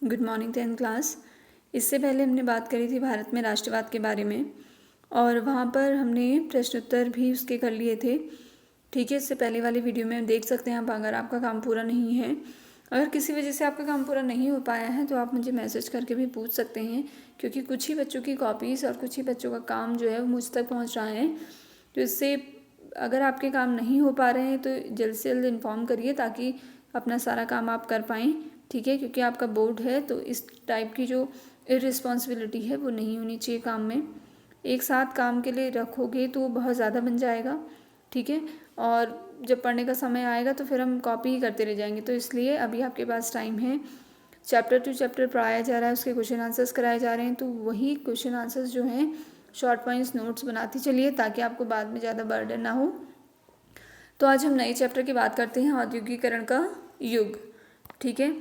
Good morning 10th class. इससे पहले हमने बात करी थी भारत में राष्ट्रवाद के बारे में और वहाँ पर हमने प्रश्नोत्तर भी उसके कर लिए थे। ठीक है, इससे पहले वाली वीडियो में देख सकते हैं आप। अगर आपका काम पूरा नहीं है, अगर किसी वजह से आपका काम पूरा नहीं हो पाया है तो आप मुझे मैसेज करके भी पूछ सकते हैं, क्योंकि कुछ ही बच्चों की कॉपीज़ और कुछ ही बच्चों का काम जो है वो मुझ तक पहुँच रहा है। तो इससे अगर आपके काम नहीं हो पा रहे हैं तो जल्द से जल्द इन्फॉर्म करिए ताकि अपना सारा काम आप कर पाएँ। ठीक है, क्योंकि आपका बोर्ड है तो इस टाइप की जो इररिस्पॉन्सिबिलिटी है वो नहीं होनी चाहिए काम में। एक साथ काम के लिए रखोगे तो वो बहुत ज़्यादा बन जाएगा। ठीक है, और जब पढ़ने का समय आएगा तो फिर हम कॉपी ही करते रह जाएंगे। तो इसलिए अभी आपके पास टाइम है। चैप्टर टू चैप्टर पढ़ाया जा रहा है, उसके क्वेश्चन आंसर्स कराए जा रहे हैं, तो वही क्वेश्चन आंसर्स जो हैं शॉर्ट पॉइंट्स नोट्स बनाते चलिए ताकि आपको बाद में ज़्यादा बर्डन ना हो। तो आज हम नए चैप्टर की बात करते हैं, औद्योगिकरण का युग। ठीक है,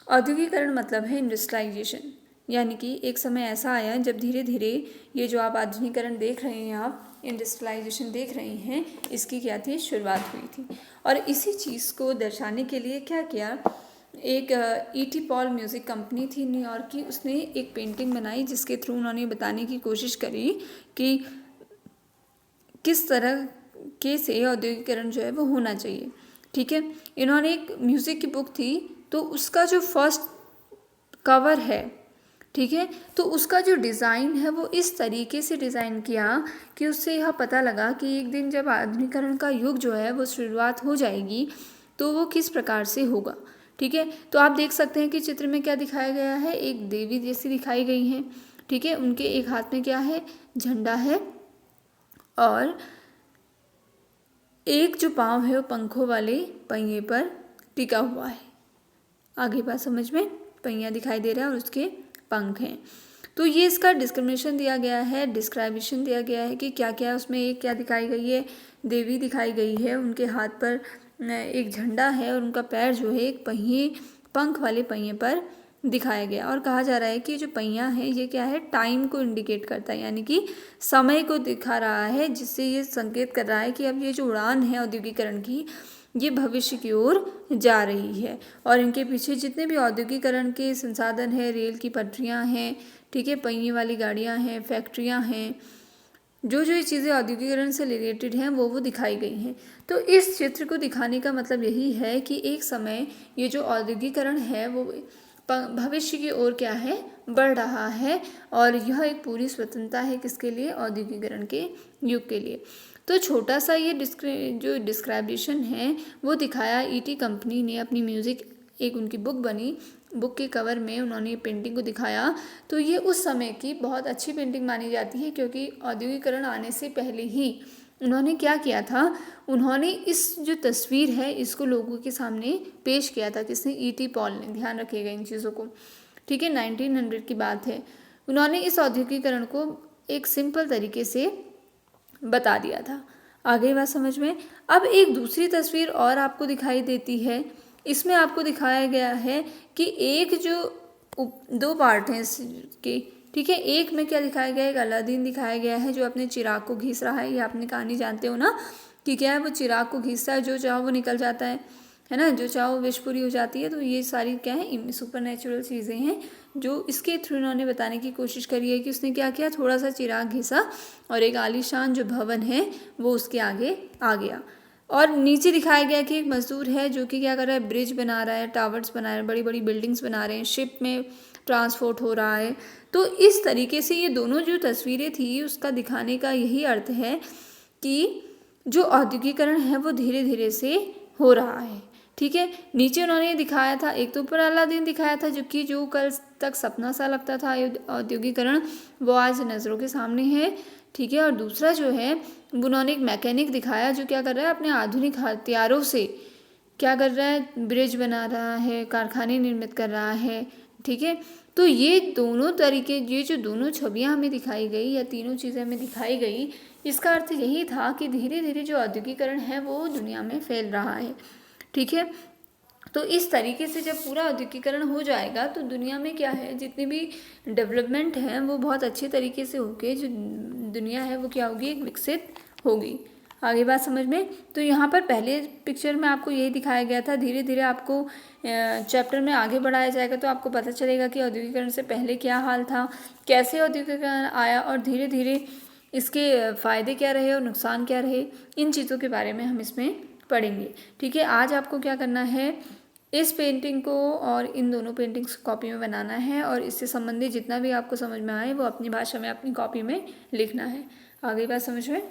औद्योगिकरण मतलब है इंडस्ट्रियलाइजेशन, यानी कि एक समय ऐसा आया जब धीरे धीरे ये जो आप आधुनिकीकरण देख रहे हैं, आप इंडस्ट्रियलाइजेशन देख रहे हैं, इसकी क्या थी, शुरुआत हुई थी। और इसी चीज़ को दर्शाने के लिए क्या किया, एक E.T. पॉल म्यूज़िक कंपनी थी न्यूयॉर्क की, उसने एक पेंटिंग बनाई जिसके थ्रू उन्होंने बताने की कोशिश करी कि किस तरह के से औद्योगिकरण जो है वो होना चाहिए। ठीक है, इन्होंने एक म्यूज़िक की बुक थी तो उसका जो फर्स्ट कवर है, ठीक है, तो उसका जो डिज़ाइन है वो इस तरीके से डिज़ाइन किया कि उससे यह पता लगा कि एक दिन जब आधुनिकीकरण का युग जो है वो शुरुआत हो जाएगी तो वो किस प्रकार से होगा। ठीक है, तो आप देख सकते हैं कि चित्र में क्या दिखाया गया है, एक देवी जैसी दिखाई गई हैं। ठीक है, उनके एक हाथ में क्या है, झंडा है, और एक जो पाँव है वो पंखों वाले पहिए पर टिका हुआ है। आगे बात समझ में, पहिया दिखाई दे रहा है और उसके पंख हैं। तो ये इसका डिस्क्रिमिनेशन दिया गया है, डिस्क्राइबिशन दिया गया है कि क्या क्या उसमें, एक क्या दिखाई गई है, देवी दिखाई गई है, उनके हाथ पर एक झंडा है और उनका पैर जो है एक पहिए, पंख वाले पहिए पर दिखाया गया। और कहा जा रहा है कि जो पहिया है ये क्या है, टाइम को इंडिकेट करता है, यानी कि समय को दिखा रहा है, जिससे ये संकेत कर रहा है कि अब ये जो उड़ान है औद्योगिकरण की, ये भविष्य की ओर जा रही है। और इनके पीछे जितने भी औद्योगिकरण के संसाधन हैं, रेल की पटरियां हैं, ठीक है, पहिए वाली गाड़ियां हैं, फैक्ट्रियां हैं, जो जो ये चीज़ें औद्योगिकरण से रिलेटेड हैं वो दिखाई गई हैं। तो इस चित्र को दिखाने का मतलब यही है कि एक समय ये जो औद्योगिकरण है वो भविष्य की ओर क्या है, बढ़ रहा है, और यह एक पूरी स्वतंत्रता है किसके लिए, औद्योगिकरण के युग के लिए। तो छोटा सा ये जो डिस्क्राइबिशन है वो दिखाया E.T. कंपनी ने अपनी म्यूज़िक, एक उनकी बुक बनी, बुक के कवर में उन्होंने पेंटिंग को दिखाया। तो ये उस समय की बहुत अच्छी पेंटिंग मानी जाती है, क्योंकि औद्योगिकरण आने से पहले ही उन्होंने क्या किया था, उन्होंने इस जो तस्वीर है इसको लोगों के सामने पेश किया था। किसने, E.T. पॉल ने। ध्यान रखिएगा इन चीज़ों को। ठीक है, 1900 की बात है। उन्होंने इस औद्योगिकरण को एक सिंपल तरीके से बता दिया था। आगे बात समझ में। अब एक दूसरी तस्वीर और आपको दिखाई देती है, इसमें आपको दिखाया गया है कि एक जो दो पार्ट हैं इसके, ठीक है, एक में क्या दिखाया गया है, एक अलादीन दिखाया गया है जो अपने चिराग को घिस रहा है। ये आपने कहानी जानते हो ना कि क्या है, वो चिराग को घिसता है, जो चाहो वो निकल जाता है ना, जो चाहो विश पूरी हो जाती है। तो ये सारी क्या है, सुपर नेचुरल चीज़ें हैं जो इसके थ्रू उन्होंने बताने की कोशिश करी है कि उसने क्या किया, थोड़ा सा चिराग घिसा और एक आलीशान जो भवन है वो उसके आगे आ गया। और नीचे दिखाया गया कि एक मजदूर है जो कि क्या कर रहा है, ब्रिज बना रहा है, टावर्स बना रहा है, बड़ी बड़ी बिल्डिंग्स बना रहे हैं, शिप में ट्रांसपोर्ट हो रहा है। तो इस तरीके से ये दोनों जो तस्वीरें थी उसका दिखाने का यही अर्थ है कि जो औद्योगिकरण है वो धीरे धीरे से हो रहा है। ठीक है, नीचे उन्होंने दिखाया था, एक तो ऊपर अलादीन दिखाया था जो कल तक सपना सा लगता था औद्योगिकरण, वो आज नज़रों के सामने है। ठीक है, और दूसरा जो है उन्होंने एक मैकेनिक दिखाया जो क्या कर रहा है, अपने आधुनिक हथियारों से क्या कर रहा है, ब्रिज बना रहा है, कारखाने निर्मित कर रहा है। ठीक है, तो ये दोनों तरीके, ये जो दोनों छवियां हमें दिखाई गई या तीनों चीज़ें हमें दिखाई गई, इसका अर्थ यही था कि धीरे धीरे जो औद्योगिकरण है वो दुनिया में फैल रहा है। ठीक है, तो इस तरीके से जब पूरा औद्योगिकरण हो जाएगा तो दुनिया में क्या है, जितनी भी डेवलपमेंट है वो बहुत अच्छे तरीके से होके जो दुनिया है वो क्या होगी, एक विकसित होगी। आगे बात समझ में। तो यहाँ पर पहले पिक्चर में आपको यही दिखाया गया था, धीरे धीरे आपको चैप्टर में आगे बढ़ाया जाएगा तो आपको पता चलेगा कि औद्योगिकरण से पहले क्या हाल था, कैसे औद्योगिकरण आया और धीरे धीरे इसके फ़ायदे क्या रहे और नुकसान क्या रहे, इन चीज़ों के बारे में हम इसमें पढ़ेंगे। ठीक है, आज आपको क्या करना है, इस पेंटिंग को और इन दोनों पेंटिंग्स कॉपी में बनाना है और इससे संबंधित जितना भी आपको समझ में आए वो अपनी भाषा में अपनी कॉपी में लिखना है। आगे बात समझ में।